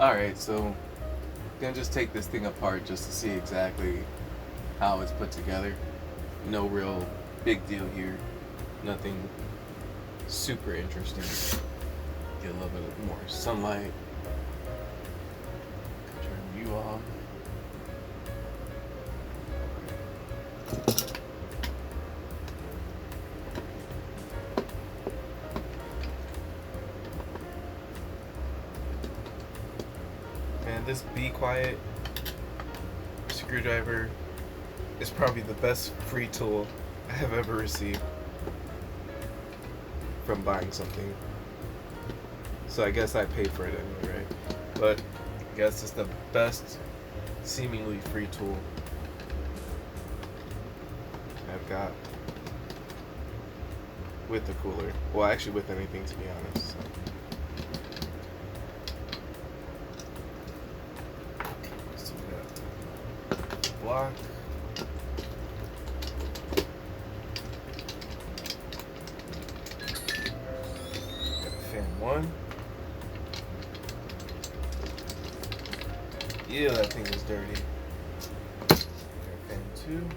Alright, so gonna just take this thing apart just to see exactly how it's put together. No real big deal here. Nothing super interesting. Get a little bit more sunlight. Turn you off. Man, this Be Quiet screwdriver is probably the best free tool I have ever received from buying something. So I guess I paid for it anyway, right? But I guess it's the best seemingly free tool I've got with the cooler. Well, actually with anything, to be honest. So. So we got block. Fan 1. Ew, that thing is dirty. Fan 2.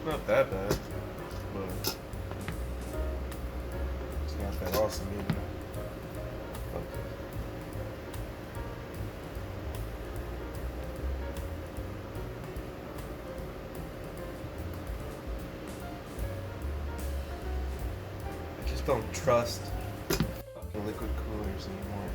Not that bad, but it's not that awesome either. Okay. I just don't trust fucking liquid coolers anymore.